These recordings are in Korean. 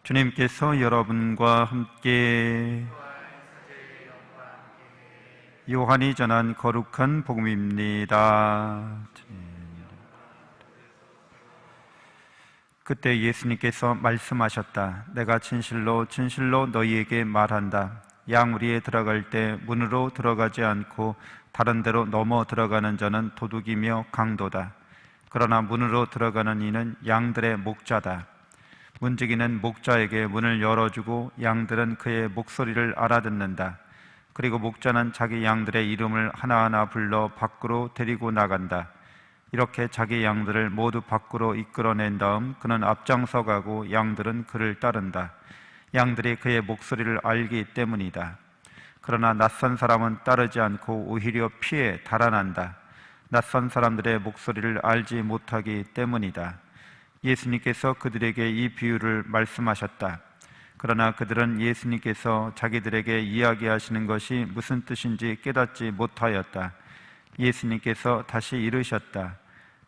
주님께서 여러분과 함께 요한이 전한 거룩한 복음입니다. 그때 예수님께서 말씀하셨다. 내가 진실로 진실로 너희에게 말한다. 양우리에 들어갈 때 문으로 들어가지 않고 다른 데로 넘어 들어가는 자는 도둑이며 강도다. 그러나 문으로 들어가는 이는 양들의 목자다. 문지기는 목자에게 문을 열어주고 양들은 그의 목소리를 알아듣는다. 그리고 목자는 자기 양들의 이름을 하나하나 불러 밖으로 데리고 나간다. 이렇게 자기 양들을 모두 밖으로 이끌어낸 다음 그는 앞장서 가고 양들은 그를 따른다. 양들이 그의 목소리를 알기 때문이다. 그러나 낯선 사람은 따르지 않고 오히려 피해 달아난다. 낯선 사람들의 목소리를 알지 못하기 때문이다. 예수님께서 그들에게 이 비유를 말씀하셨다. 그러나 그들은 예수님께서 자기들에게 이야기하시는 것이 무슨 뜻인지 깨닫지 못하였다. 예수님께서 다시 이르셨다.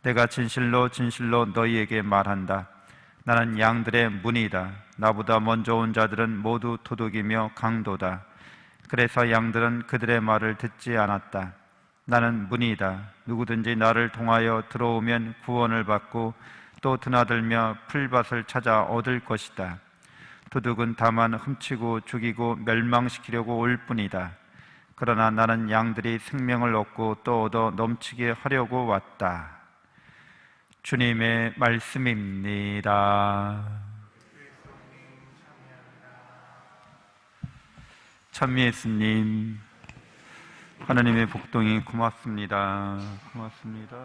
내가 진실로 진실로 너희에게 말한다. 나는 양들의 문이다. 나보다 먼저 온 자들은 모두 도둑이며 강도다. 그래서 양들은 그들의 말을 듣지 않았다. 나는 문이다. 누구든지 나를 통하여 들어오면 구원을 받고 또 드나들며 풀밭을 찾아 얻을 것이다. 도둑은 다만 훔치고 죽이고 멸망시키려고 올 뿐이다. 그러나 나는 양들이 생명을 얻고 또 얻어 넘치게 하려고 왔다. 주님의 말씀입니다. 참 예수님, 하나님의 복동이 고맙습니다. 고맙습니다.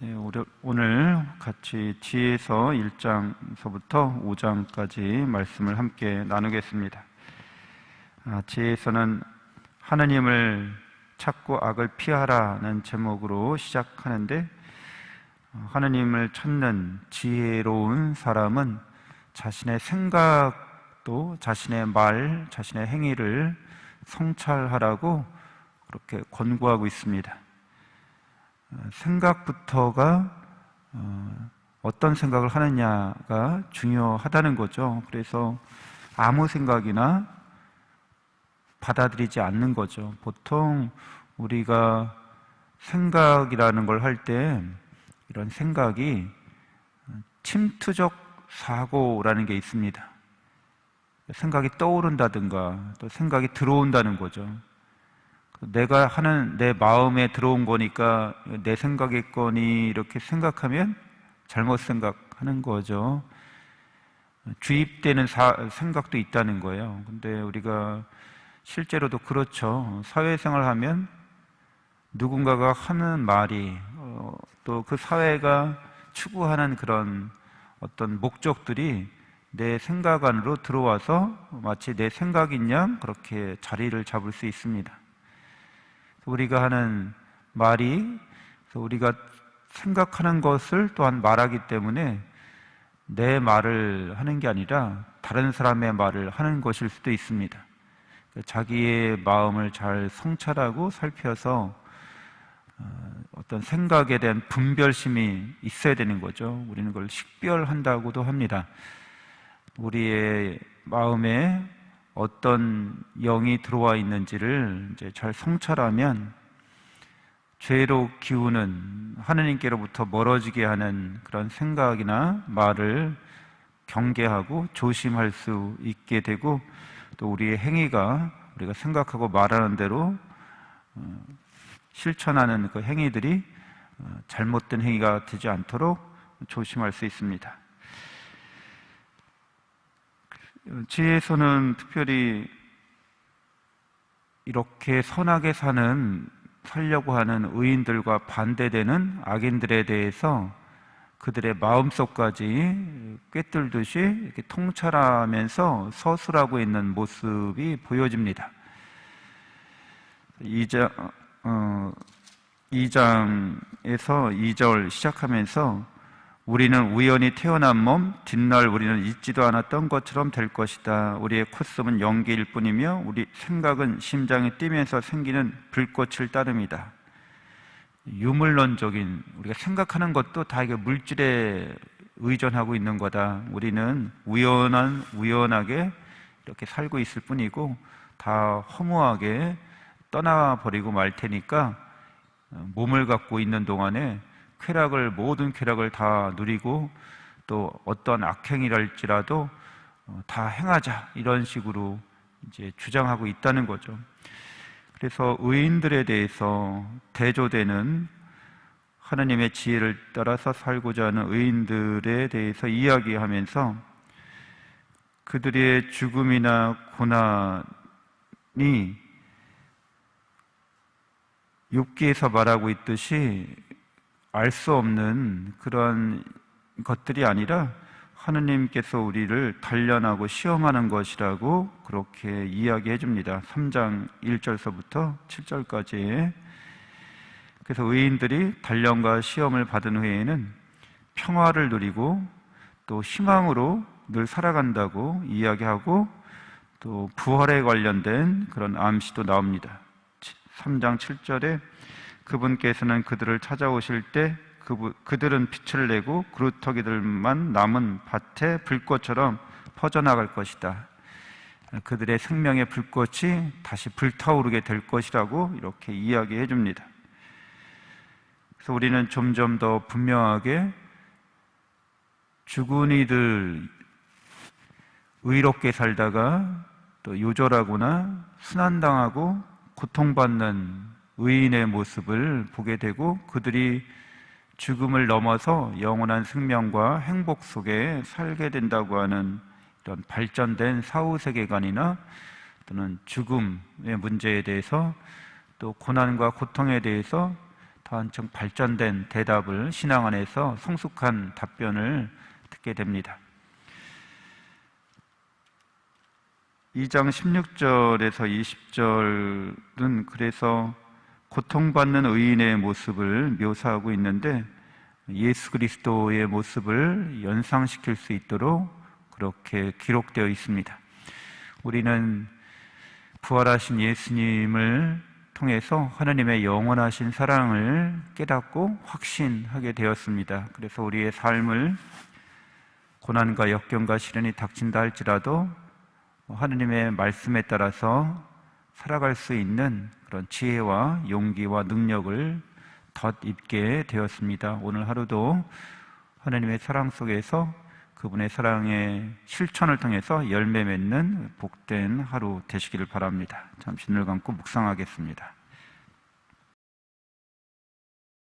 네, 오늘 같이 지혜서 1장서부터 5장까지 말씀을 함께 나누겠습니다. 지혜서는 하나님을 찾고 악을 피하라는 제목으로 시작하는데, 하나님을 찾는 지혜로운 사람은 자신의 생각도 자신의 말, 자신의 행위를 성찰하라고 그렇게 권고하고 있습니다. 생각부터가 어떤 생각을 하느냐가 중요하다는 거죠. 그래서 아무 생각이나 받아들이지 않는 거죠. 보통 우리가 생각이라는 걸 할 때 이런 생각이 침투적 사고라는 게 있습니다. 생각이 떠오른다든가 또 생각이 들어온다는 거죠. 내가 하는 내 마음에 들어온 거니까 내 생각이겠거니 이렇게 생각하면 잘못 생각하는 거죠. 주입되는 생각도 있다는 거예요. 근데 우리가 실제로도 그렇죠. 사회생활 하면 누군가가 하는 말이 또 그 사회가 추구하는 그런 어떤 목적들이 내 생각 안으로 들어와서 마치 내 생각인 양 그렇게 자리를 잡을 수 있습니다. 우리가 하는 말이 우리가 생각하는 것을 또한 말하기 때문에 내 말을 하는 게 아니라 다른 사람의 말을 하는 것일 수도 있습니다. 자기의 마음을 잘 성찰하고 살펴서 어떤 생각에 대한 분별심이 있어야 되는 거죠. 우리는 그걸 식별한다고도 합니다. 우리의 마음에 어떤 영이 들어와 있는지를 이제 잘 성찰하면 죄로 기우는 하느님께로부터 멀어지게 하는 그런 생각이나 말을 경계하고 조심할 수 있게 되고, 또 우리의 행위가 우리가 생각하고 말하는 대로 실천하는 그 행위들이 잘못된 행위가 되지 않도록 조심할 수 있습니다. 지혜서는 특별히 이렇게 선하게 살려고 하는 의인들과 반대되는 악인들에 대해서 그들의 마음속까지 꿰뚫듯이 이렇게 통찰하면서 서술하고 있는 모습이 보여집니다. 2장에서 2절 시작하면서 우리는 우연히 태어난 몸, 뒷날 우리는 잊지도 않았던 것처럼 될 것이다. 우리의 콧속은 연기일 뿐이며 우리 생각은 심장이 뛰면서 생기는 불꽃을 따름이다. 유물론적인 우리가 생각하는 것도 다 이게 물질에 의존하고 있는 거다. 우리는 우연하게 이렇게 살고 있을 뿐이고 다 허무하게 떠나버리고 말 테니까 몸을 갖고 있는 동안에 모든 쾌락을 다 누리고 또 어떤 악행이랄지라도 다 행하자, 이런 식으로 이제 주장하고 있다는 거죠. 그래서 의인들에 대해서 대조되는 하나님의 지혜를 따라서 살고자 하는 의인들에 대해서 이야기하면서 그들의 죽음이나 고난이 욥기에서 말하고 있듯이 알 수 없는 그런 것들이 아니라 하느님께서 우리를 단련하고 시험하는 것이라고 그렇게 이야기해 줍니다. 3장 1절서부터 7절까지. 그래서 의인들이 단련과 시험을 받은 후에는 평화를 누리고 또 희망으로 늘 살아간다고 이야기하고 또 부활에 관련된 그런 암시도 나옵니다. 3장 7절에 그분께서는 그들을 찾아오실 때 그들은 빛을 내고 그루터기들만 남은 밭에 불꽃처럼 퍼져나갈 것이다. 그들의 생명의 불꽃이 다시 불타오르게 될 것이라고 이렇게 이야기해 줍니다. 그래서 우리는 점점 더 분명하게 죽은 이들, 의롭게 살다가 또 요절하거나 순환당하고 고통받는 의인의 모습을 보게 되고 그들이 죽음을 넘어서 영원한 생명과 행복 속에 살게 된다고 하는 이런 발전된 사후세계관이나 또는 죽음의 문제에 대해서 또 고난과 고통에 대해서 더 한층 발전된 대답을 신앙 안에서 성숙한 답변을 듣게 됩니다. 2장 16절에서 20절은 그래서 고통받는 의인의 모습을 묘사하고 있는데 예수 그리스도의 모습을 연상시킬 수 있도록 그렇게 기록되어 있습니다. 우리는 부활하신 예수님을 통해서 하나님의 영원하신 사랑을 깨닫고 확신하게 되었습니다. 그래서 우리의 삶을 고난과 역경과 시련이 닥친다 할지라도 하나님의 말씀에 따라서 살아갈 수 있는 그런 지혜와 용기와 능력을 덧입게 되었습니다. 오늘 하루도 하나님의 사랑 속에서 그분의 사랑의 실천을 통해서 열매 맺는 복된 하루 되시기를 바랍니다. 잠시 눈을 감고 묵상하겠습니다.